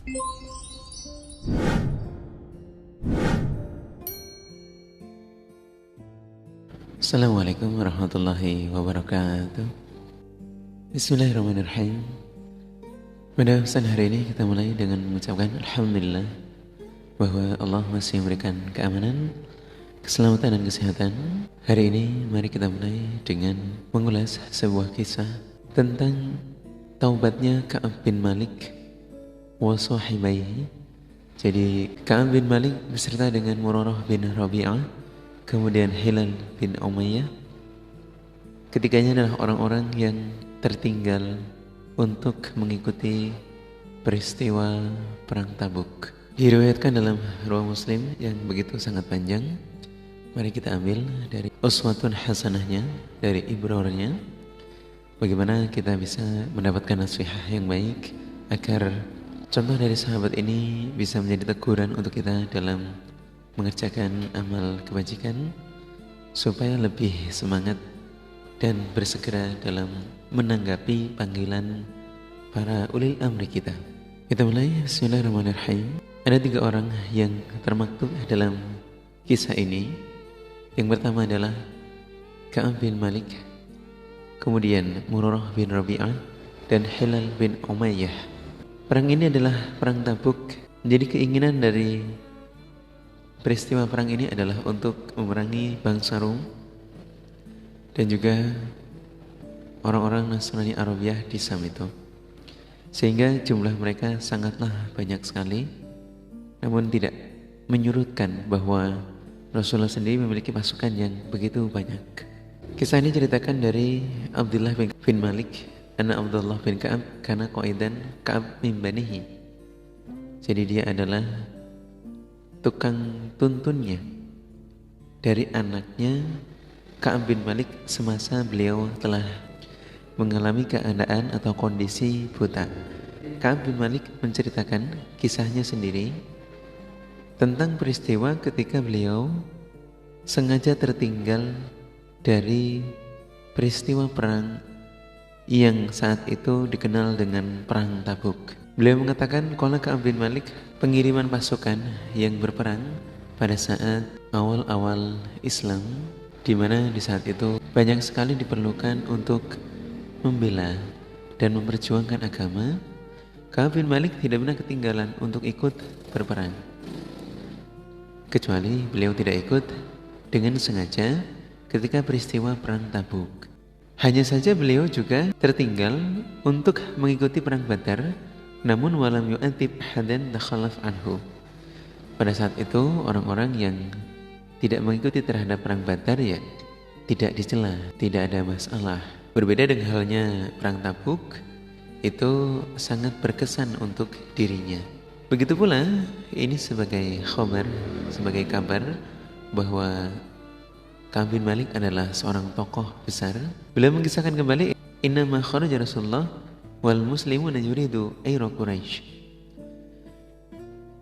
Assalamualaikum warahmatullahi wabarakatuh. Bismillahirrahmanirrahim. Pada pesan hari ini kita mulai dengan mengucapkan Alhamdulillah bahwa Allah masih memberikan keamanan, keselamatan dan kesehatan. Hari ini mari kita mulai dengan mengulas sebuah kisah tentang taubatnya Ka'ab bin Malik wa sahibaihi. Jadi Ka'ab bin Malik beserta dengan Murarah bin Rabi'ah, kemudian Hilal bin Umayyah. Ketiganya adalah orang-orang yang tertinggal untuk mengikuti peristiwa Perang Tabuk. Diriwayatkan dalam Riwayat Muslim yang begitu sangat panjang. Mari kita ambil dari uswatun hasanahnya, dari ibrarnya, bagaimana kita bisa mendapatkan nasihat yang baik agar contoh dari sahabat ini bisa menjadi teguran untuk kita dalam mengerjakan amal kebajikan supaya lebih semangat dan bersegera dalam menanggapi panggilan para ulil amri kita. Kita mulai. Bismillahirrahmanirrahim. Ada 3 orang yang termaktub dalam kisah ini. Yang pertama adalah Ka'ab bin Malik, kemudian Murarah bin Rabi'ah, dan Hilal bin Umayyah. Perang ini adalah Perang Tabuk. Jadi keinginan dari peristiwa perang ini adalah untuk memerangi bangsa Rum dan juga orang-orang Nasrani Arabiyah di Sam itu, sehingga jumlah mereka sangatlah banyak sekali, namun tidak menyurutkan bahwa Rasulullah sendiri memiliki pasukan yang begitu banyak. Kisah ini ceritakan dari Abdullah bin Malik, anak Abdullah bin Ka'ab, karena qaidan Ka'ab min banihi. Jadi dia adalah tukang tuntunnya dari anaknya Ka'ab bin Malik semasa beliau telah mengalami keadaan atau kondisi buta. Ka'ab bin Malik menceritakan kisahnya sendiri tentang peristiwa ketika beliau sengaja tertinggal dari peristiwa perang yang saat itu dikenal dengan Perang Tabuk. Beliau mengatakan, qala Ka'ab bin Malik, pengiriman pasukan yang berperang pada saat awal-awal Islam, di mana di saat itu banyak sekali diperlukan untuk membela dan memperjuangkan agama. Ka'ab bin Malik tidak pernah ketinggalan untuk ikut berperang, kecuali beliau tidak ikut dengan sengaja ketika peristiwa Perang Tabuk. Hanya saja beliau juga tertinggal untuk mengikuti Perang Badar, namun walam yu'atib hadan takhalaf anhu. Pada saat itu orang-orang yang tidak mengikuti terhadap Perang Badar ya tidak dicela, tidak ada masalah. Berbeda dengan halnya Perang Tabuk, itu sangat berkesan untuk dirinya. Begitu pula ini sebagai khabar, sebagai kabar bahwa Ka'ab bin Malik adalah seorang tokoh besar. Beliau mengisahkan kembali, innama kharaja Rasulullah wal muslimuna yuridu ayra Quraisy.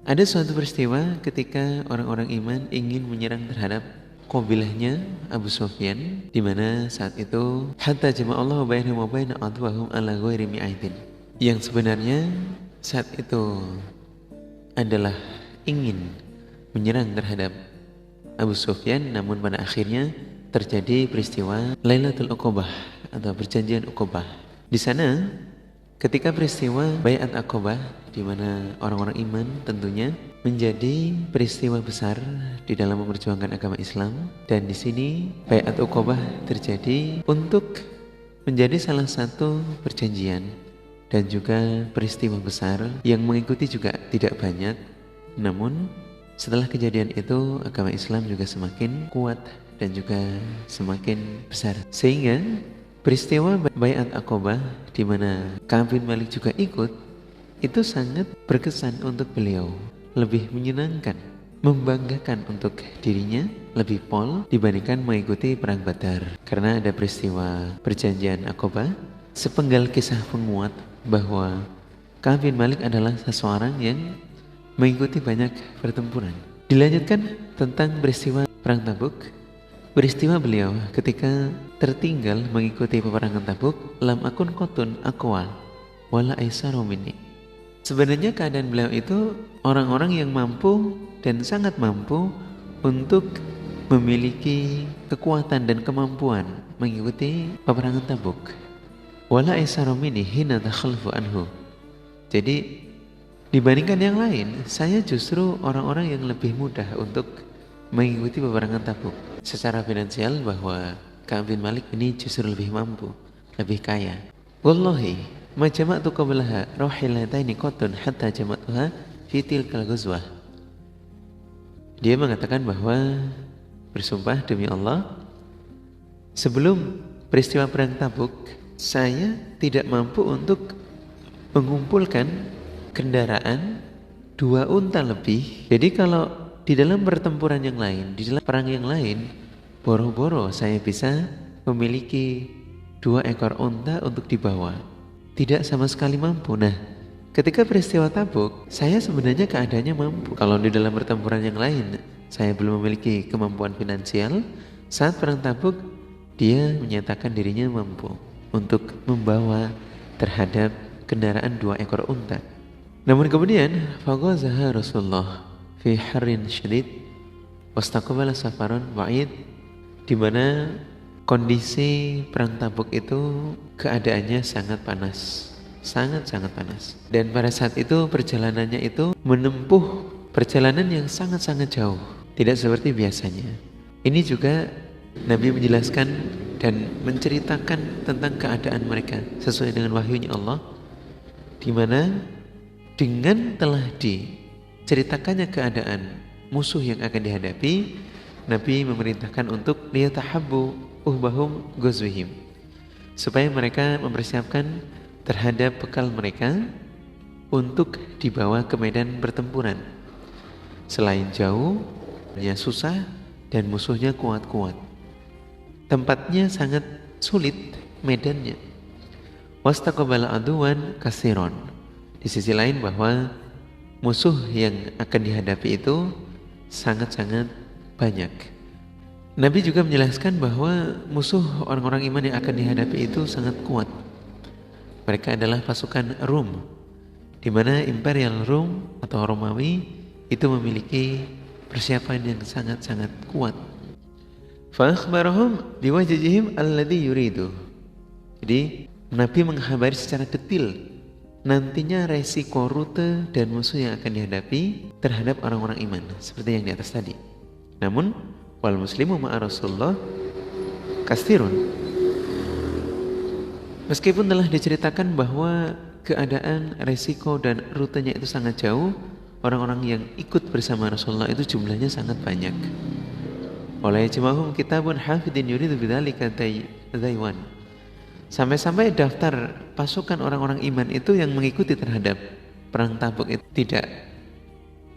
Ada suatu peristiwa ketika orang-orang iman ingin menyerang terhadap qabilahnya Abu Sufyan, di mana saat itu hatta jama'allahu bainahum wa baina adwahum ala ghairi mi'aidin, yang sebenarnya saat itu adalah ingin menyerang terhadap Abu Sufyan, namun pada akhirnya terjadi peristiwa Lailatul Uqobah atau perjanjian Uqobah. Di sana ketika peristiwa Bai'at Aqobah, di mana orang-orang iman tentunya menjadi peristiwa besar di dalam memperjuangkan agama Islam, dan di sini Bai'at Aqobah terjadi untuk menjadi salah satu perjanjian dan juga peristiwa besar yang mengikuti juga tidak banyak. Namun setelah kejadian itu agama Islam juga semakin kuat dan juga semakin besar, sehingga peristiwa Bai'at Aqobah di mana Ka'ab bin Malik juga ikut, itu sangat berkesan untuk beliau, lebih menyenangkan, membanggakan untuk dirinya, lebih pol dibandingkan mengikuti Perang Badar. Karena ada peristiwa perjanjian Aqobah, sepenggal kisah penguat bahwa Ka'ab bin Malik adalah seseorang yang mengikuti banyak pertempuran. Dilanjutkan tentang peristiwa Perang Tabuk. Peristiwa beliau ketika tertinggal mengikuti peperangan Tabuk, lam akun qatun aqwa wala aisaru minni. Sebenarnya keadaan beliau itu orang-orang yang mampu dan sangat mampu untuk memiliki kekuatan dan kemampuan mengikuti peperangan Tabuk. Wala aisaru minni hina takhalfu anhu. Jadi dibandingkan yang lain, saya justru orang-orang yang lebih mudah untuk mengikuti peperangan Tabuk. Secara finansial bahwa Ka'ab bin Malik ini justru lebih mampu, lebih kaya. Wallahi, ma jama'tu qablaha rahilataini qatun hatta jama'tuha fi tilkal ghazwah. Dia mengatakan bahwa bersumpah demi Allah, sebelum peristiwa perang Tabuk, saya tidak mampu untuk mengumpulkan kendaraan 2 unta lebih. Jadi kalau di dalam pertempuran yang lain, di dalam perang yang lain, boro-boro saya bisa memiliki 2 ekor unta untuk dibawa. Tidak sama sekali mampu. Nah, ketika peristiwa Tabuk, saya sebenarnya keadaannya mampu. Kalau di dalam pertempuran yang lain, saya belum memiliki kemampuan finansial. Saat perang Tabuk, dia menyatakan dirinya mampu untuk membawa terhadap kendaraan 2 ekor unta. Namun kemudian faghazaha Rasulullah fi harrin syadid wastaqbala safaran wa'id, di mana kondisi perang Tabuk itu keadaannya sangat panas, sangat-sangat panas. Dan pada saat itu perjalanannya itu menempuh perjalanan yang sangat-sangat jauh, tidak seperti biasanya. Ini juga Nabi menjelaskan dan menceritakan tentang keadaan mereka sesuai dengan wahyunya Allah, di mana dengan telah diceritakannya keadaan musuh yang akan dihadapi, Nabi memerintahkan untuk liyatahabbu uhbahum ghazwihim, supaya mereka mempersiapkan terhadap bekal mereka untuk dibawa ke medan pertempuran. Selain jauh, susah, dan musuhnya kuat-kuat, tempatnya sangat sulit medannya. Wastaqbala aduwan kasiron. Di sisi lain bahwa musuh yang akan dihadapi itu sangat-sangat banyak. Nabi juga menjelaskan bahwa musuh orang-orang iman yang akan dihadapi itu sangat kuat. Mereka adalah pasukan Rum, di mana Imperial Rum atau Romawi itu memiliki persiapan yang sangat-sangat kuat. Fa akhbarahum biwajhihim alladhi yuridu. Jadi Nabi menghabari secara detail nantinya resiko rute dan musuh yang akan dihadapi terhadap orang-orang iman, seperti yang di atas tadi. Namun wal muslimu ma'a Rasulullah kastirun. Meskipun telah diceritakan bahwa keadaan resiko dan rutenya itu sangat jauh, orang-orang yang ikut bersama Rasulullah itu jumlahnya sangat banyak. Oleh jemahum kitabun hafidin yuridu bidzalika daiwan. Sampai-sampai daftar pasukan orang-orang iman itu yang mengikuti terhadap perang Tabuk itu tidak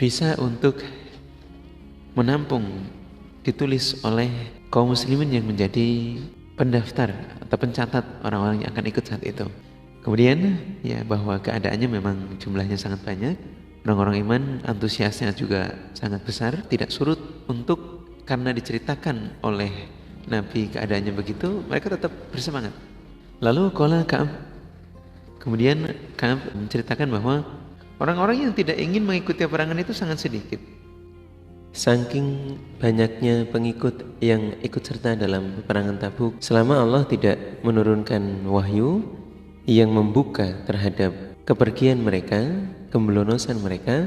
bisa untuk menampung ditulis oleh kaum muslimin yang menjadi pendaftar atau pencatat orang-orang yang akan ikut saat itu. Kemudian ya bahwa keadaannya memang jumlahnya sangat banyak, orang-orang iman antusiasnya juga sangat besar, tidak surut untuk karena diceritakan oleh Nabi keadaannya begitu, mereka tetap bersemangat. Lalu qala Ka'ab, kemudian Ka'ab menceritakan bahwa orang-orang yang tidak ingin mengikuti peperangan itu sangat sedikit. Saking banyaknya pengikut yang ikut serta dalam peperangan Tabuk, selama Allah tidak menurunkan wahyu yang membuka terhadap kepergian mereka, kemelonosan mereka,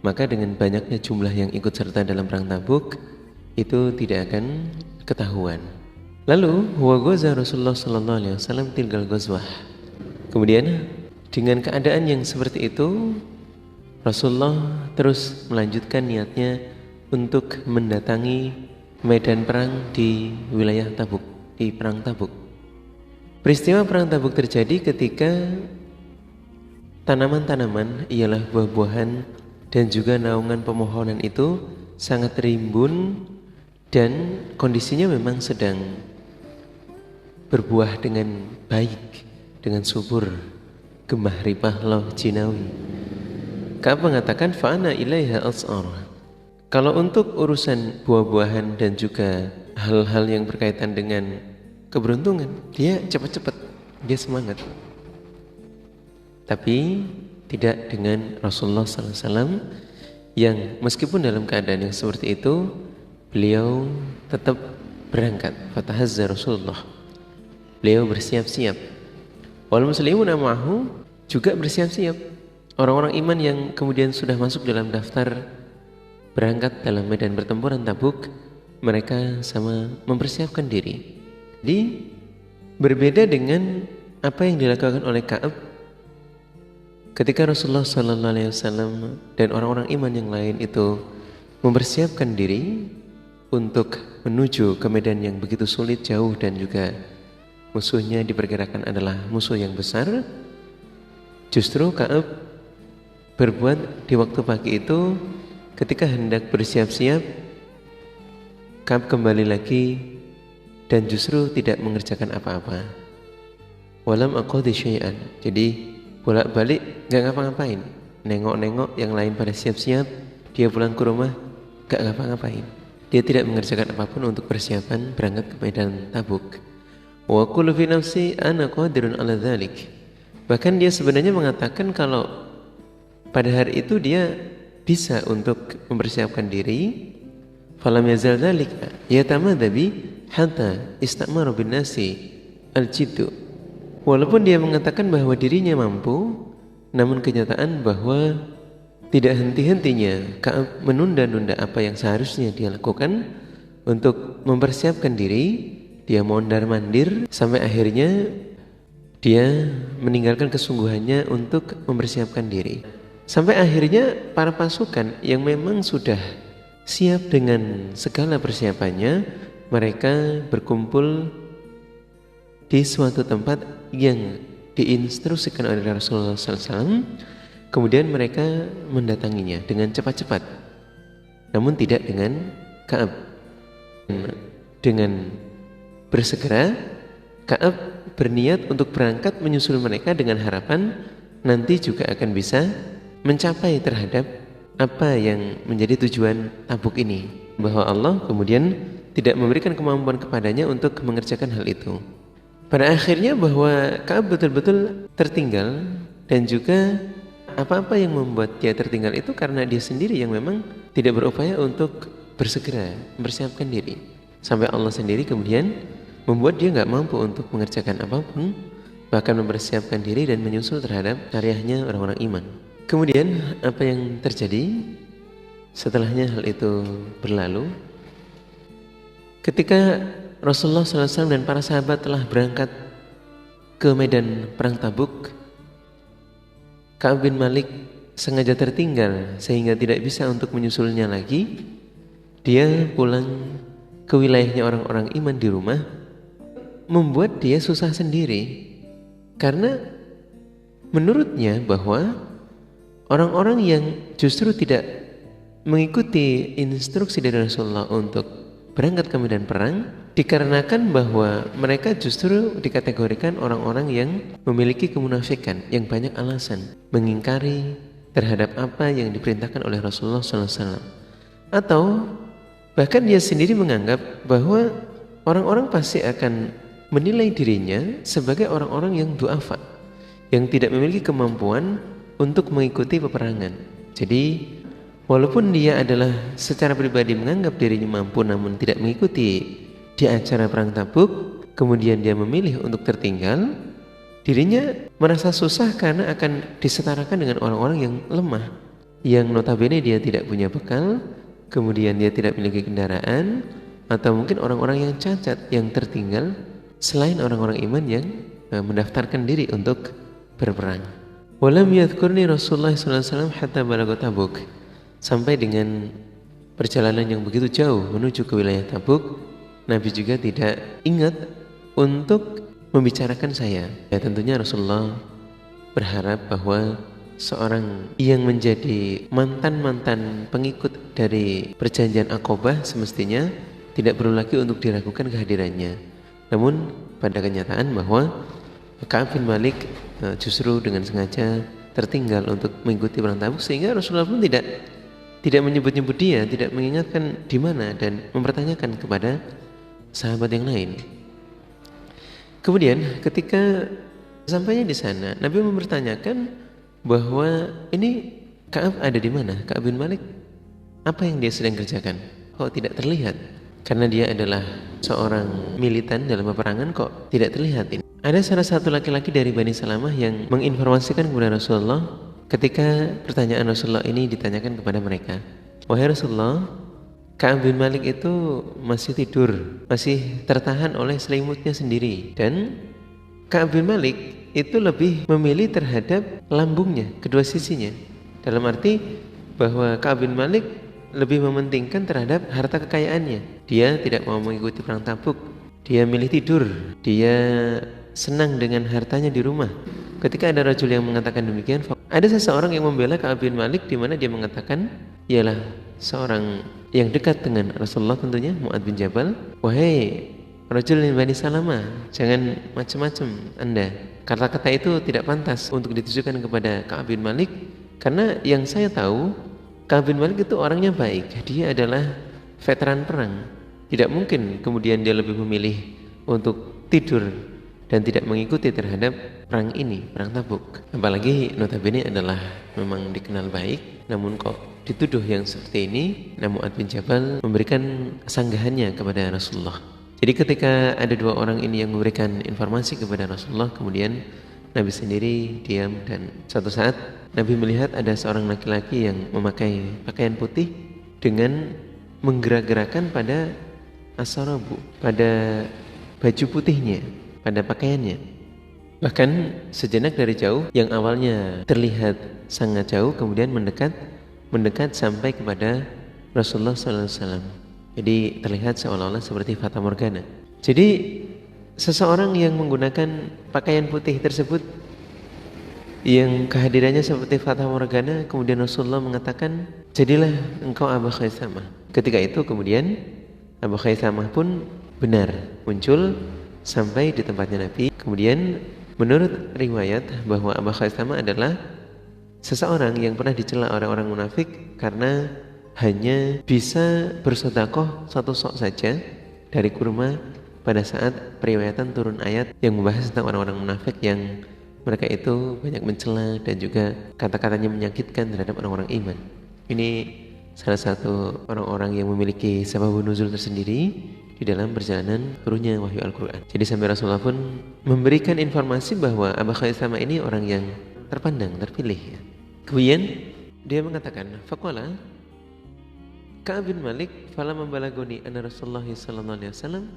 maka dengan banyaknya jumlah yang ikut serta dalam perang Tabuk itu tidak akan ketahuan. Lalu huwa ghaza Rasulullah sallallahu alaihi wasallam tilgal ghazwah. Kemudian dengan keadaan yang seperti itu, Rasulullah terus melanjutkan niatnya untuk mendatangi medan perang di wilayah Tabuk, di perang Tabuk. Peristiwa perang Tabuk terjadi ketika tanaman-tanaman ialah buah-buahan dan juga naungan pemohonan itu sangat rimbun dan kondisinya memang sedang berbuah dengan baik, dengan subur, gemah ripah loh jinawi. Ka'ab mengatakan fa'ana ilaiha as'ar. Kalau untuk urusan buah-buahan dan juga hal-hal yang berkaitan dengan keberuntungan, dia cepat-cepat, dia semangat. Tapi tidak dengan Rasulullah SAW yang meskipun dalam keadaan yang seperti itu beliau tetap berangkat. Fatahazza Rasulullah, beliau bersiap-siap. Wal muslimuna ma'ahu, juga bersiap-siap. Orang-orang iman yang kemudian sudah masuk dalam daftar berangkat dalam medan pertempuran Tabuk, mereka sama mempersiapkan diri. Jadi berbeda dengan apa yang dilakukan oleh Ka'ab ketika Rasulullah SAW dan orang-orang iman yang lain itu mempersiapkan diri untuk menuju ke medan yang begitu sulit, jauh, dan juga musuhnya diperkirakan adalah musuh yang besar. Justru Ka'ab berbuat di waktu pagi itu, ketika hendak bersiap-siap, Ka'ab kembali lagi dan justru tidak mengerjakan apa-apa. Walam aqadi syai'an, jadi bolak-balik gak ngapa-ngapain, nengok-nengok yang lain pada siap-siap, dia pulang ke rumah gak ngapa-ngapain. Dia tidak mengerjakan apapun untuk persiapan berangkat ke medan Tabuk. Wa qulu fi nafsi ana qadirun ala dzalik. Bahkan dia sebenarnya mengatakan kalau pada hari itu dia bisa untuk mempersiapkan diri. Falam yazal dzalika yatamadda bi hatta istamara bin nasi al-jiddu. Walaupun dia mengatakan bahwa dirinya mampu, namun kenyataan bahwa tidak henti-hentinya Ka'ab menunda-nunda apa yang seharusnya dia lakukan untuk mempersiapkan diri. Dia mondar-mandir sampai akhirnya dia meninggalkan kesungguhannya untuk mempersiapkan diri. Sampai akhirnya para pasukan yang memang sudah siap dengan segala persiapannya, mereka berkumpul di suatu tempat yang diinstruksikan oleh Rasulullah SAW. Kemudian mereka mendatanginya dengan cepat-cepat, namun tidak dengan Ka'ab. Dengan bersegera, Ka'ab berniat untuk berangkat menyusul mereka dengan harapan nanti juga akan bisa mencapai terhadap apa yang menjadi tujuan Tabuk ini, bahwa Allah kemudian tidak memberikan kemampuan kepadanya untuk mengerjakan hal itu. Pada akhirnya bahwa Ka'ab betul-betul tertinggal, dan juga apa-apa yang membuat dia tertinggal itu karena dia sendiri yang memang tidak berupaya untuk bersegera mempersiapkan diri, sampai Allah sendiri kemudian membuat dia nggak mampu untuk mengerjakan apapun, bahkan mempersiapkan diri dan menyusul terhadap karyanya orang-orang iman. Kemudian apa yang terjadi setelahnya hal itu berlalu? Ketika Rasulullah SAW dan para sahabat telah berangkat ke medan perang Tabuk, Ka'ab bin Malik sengaja tertinggal sehingga tidak bisa untuk menyusulnya lagi. Dia pulang ke wilayahnya orang-orang iman di rumah, membuat dia susah sendiri, karena menurutnya bahwa orang-orang yang justru tidak mengikuti instruksi dari Rasulullah untuk berangkat ke medan perang, dikarenakan bahwa mereka justru dikategorikan orang-orang yang memiliki kemunafikan, yang banyak alasan, mengingkari terhadap apa yang diperintahkan oleh Rasulullah SAW. Atau bahkan dia sendiri menganggap bahwa orang-orang pasti akan menilai dirinya sebagai orang-orang yang du'afa, yang tidak memiliki kemampuan untuk mengikuti peperangan. Jadi walaupun dia adalah secara pribadi menganggap dirinya mampu namun tidak mengikuti di acara perang Tabuk, kemudian dia memilih untuk tertinggal, dirinya merasa susah karena akan disetarakan dengan orang-orang yang lemah, yang notabene dia tidak punya bekal, kemudian dia tidak memiliki kendaraan, atau mungkin orang-orang yang cacat, yang tertinggal selain orang-orang iman yang mendaftarkan diri untuk berperang. Walam yadhkurni Rasulullah SAW hatta balagha Tabuk. Sampai dengan perjalanan yang begitu jauh menuju ke wilayah Tabuk, Nabi juga tidak ingat untuk membicarakan saya. Ya, tentunya Rasulullah berharap bahwa seorang yang menjadi mantan-mantan pengikut dari perjanjian Aqabah semestinya tidak perlu lagi untuk diragukan kehadirannya. Namun pada kenyataan bahwa Ka'ab bin Malik justru dengan sengaja tertinggal untuk mengikuti perang Tabuk, sehingga Rasulullah pun tidak menyebut-nyebut dia, tidak mengingatkan di mana, dan mempertanyakan kepada sahabat yang lain. Kemudian ketika sampainya di sana, Nabi mempertanyakan bahwa ini Ka'ab ada di mana? Ka'ab bin Malik, apa yang dia sedang kerjakan? Kok tidak terlihat? Karena dia adalah seorang militan dalam peperangan, kok tidak terlihat ini. Ada salah satu laki-laki dari Bani Salamah yang menginformasikan kepada Rasulullah ketika pertanyaan Rasulullah ini ditanyakan kepada mereka. Wahai Rasulullah, Ka'ab bin Malik itu masih tidur, masih tertahan oleh selimutnya sendiri. Dan Ka'ab bin Malik itu lebih memilih terhadap lambungnya, kedua sisinya. Dalam arti bahwa Ka'ab bin Malik lebih mementingkan terhadap harta kekayaannya. Dia tidak mau mengikuti perang Tabuk. Dia milih tidur. Dia senang dengan hartanya di rumah. Ketika ada rajul yang mengatakan demikian, ada seseorang yang membela Ka'ab bin Malik, di mana dia mengatakan, ialah seorang yang dekat dengan Rasulullah tentunya, Mu'adz bin Jabal. Wahai rajul min Bani Salamah, jangan macam-macam Anda. Kata-kata itu tidak pantas untuk ditujukan kepada Ka'ab bin Malik, karena yang saya tahu Ka'ab bin Malik itu orangnya baik. Dia adalah veteran perang. Tidak mungkin kemudian dia lebih memilih untuk tidur dan tidak mengikuti terhadap perang ini, perang Tabuk. Apalagi notabene adalah memang dikenal baik, namun kok dituduh yang seperti ini. Mu'adz bin Jabal memberikan sanggahannya kepada Rasulullah. Jadi ketika ada dua orang ini yang memberikan informasi kepada Rasulullah, kemudian Nabi sendiri diam, dan suatu saat Nabi melihat ada seorang laki-laki yang memakai pakaian putih dengan menggerak-gerakan pada as-sarabu, pada baju putihnya, pada pakaiannya. Bahkan sejenak dari jauh, yang awalnya terlihat sangat jauh, kemudian mendekat sampai kepada Rasulullah SAW. Jadi terlihat seolah-olah seperti fata morgana. Jadi seseorang yang menggunakan pakaian putih tersebut, yang kehadirannya seperti fata morgana, kemudian Rasulullah mengatakan, jadilah engkau Abu Khaisamah. Ketika itu kemudian Abu Khaisamah pun benar muncul sampai di tempatnya Nabi. Kemudian menurut riwayat bahwa Abu Khaisamah adalah seseorang yang pernah dicela orang-orang munafik karena hanya bisa bersedekah satu sok saja dari kurma pada saat periwayatan turun ayat yang membahas tentang orang-orang munafik yang mereka itu banyak mencela dan juga kata-katanya menyakitkan terhadap orang-orang iman. Ini salah satu orang-orang yang memiliki sababun nuzul tersendiri di dalam perjalanan turunnya wahyu Al-Quran. Jadi sampai Rasulullah pun memberikan informasi bahwa Abu Khaisamah ini orang yang terpandang, terpilih. Kemudian dia mengatakan, faqala Ka'ab bin Malik fala membalagoni anna Rasulullah sallallahu alaihi wasallam